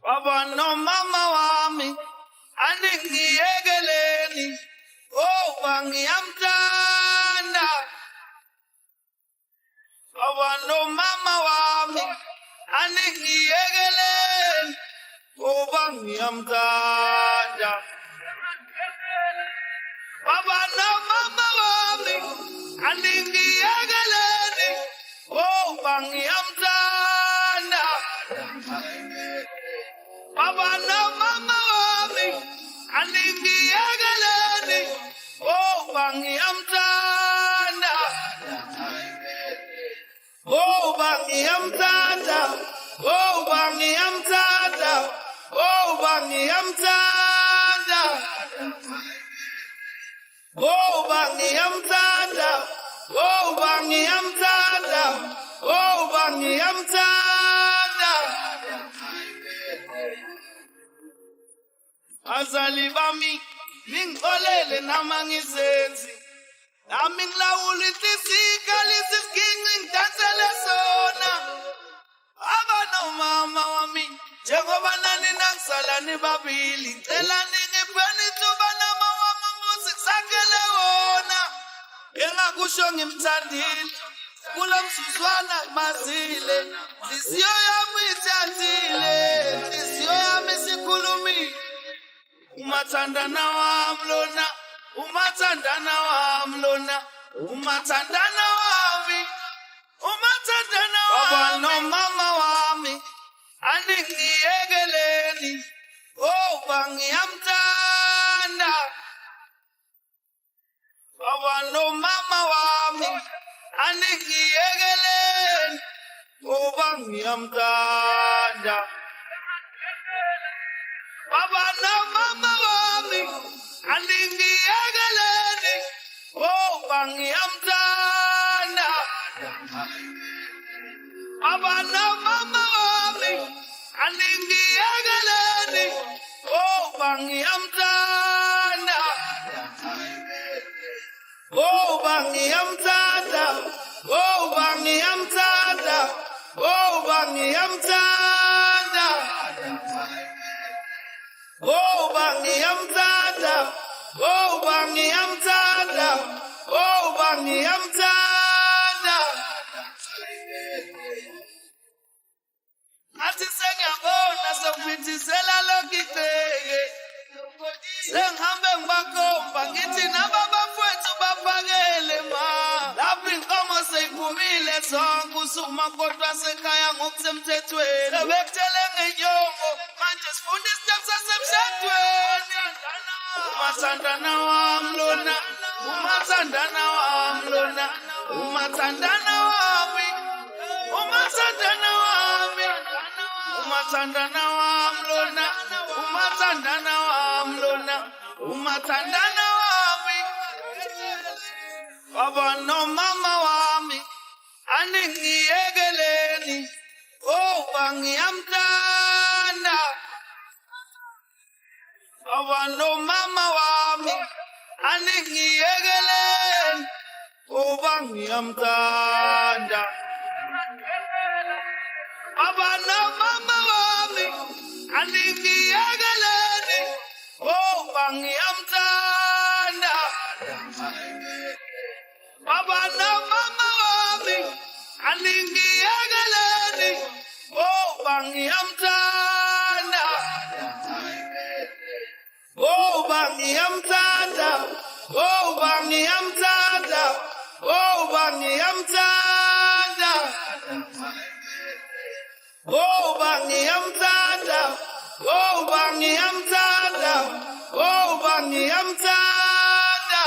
Baba no mama wami aningiyekeleni ngiyamthanda. Baba no mama wami aningiyekeleni ngiyamthanda. Baba no mama wami aningiyekeleni ngiyamthanda. Baba no mama wami aningiyekeleni ngiyamthanda. Ngiyamthanda. Ngiyamthanda. Ngiyamthanda. Ngiyamthanda. Ngiyamthanda. Ngiyamthanda. Azali bami ningixolele namangizenzi nami ngilawula inhliziyo lesiginci ngidansele sona. Aba nomama wami njengoba nani nangisalani babili ngicela ningiphe ithuba nama wami umuzi ngisakhele wona. Engakusho ngimthandile kulo mzuzwana ngimazile, inhliziyo yami ithathile, inhliziyo yami isikhulumile. Umathandana wami lona, umathandana wami lona, umathandana wami, umathandana wami. Baba no mama wami aningiyekeleni ngiyamthanda. Baba no mama wami aningiyekeleni ngiyamthanda. Baba no mama wami aningiyekeleni ngiyamthanda. Baba no mama wami aningiyekeleni ngiyamthanda. Ngiyamthanda. Ngiyamthanda. Ngiyamthanda. Ngiyamthanda. Ngiyamthanda. Ngiyamthanda. Athi sengiyabona sekuphithizela lokiteke, sengihambe ngibakhomba ngithi nababafowethu baphakele ma. Lapho inkomo seyiphumile zonke usuma kodwa sekhaya ngokusemthethweni. Sebekuthele ngenyongo manje sifuna isitep sasemshadweni. Umathandana wami lona, umathandana wami lona, umathandana wami, umathandana wami, umathandana wami lona, umathandana wami lona, umathandana wami. Baba no mama wami aningiyekeleni ngiyamthanda. Baba no mama wami aningiyekeleni ngiyamthanda. Baba no mama wami aningiyekeleni ngiyamthanda. Baba no mama wami aningiyekeleni ngiyamthanda. Ngiyamthanda. Ngiyamthanda. Ngiyamthanda. Ngiyamthanda. Ngiyamthanda. Ngiyamthanda.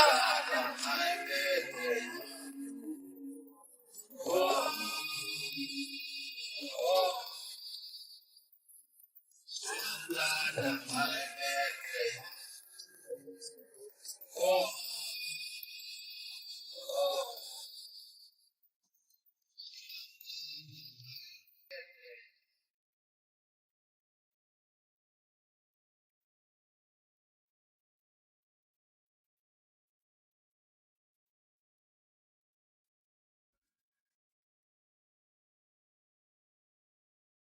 Oh.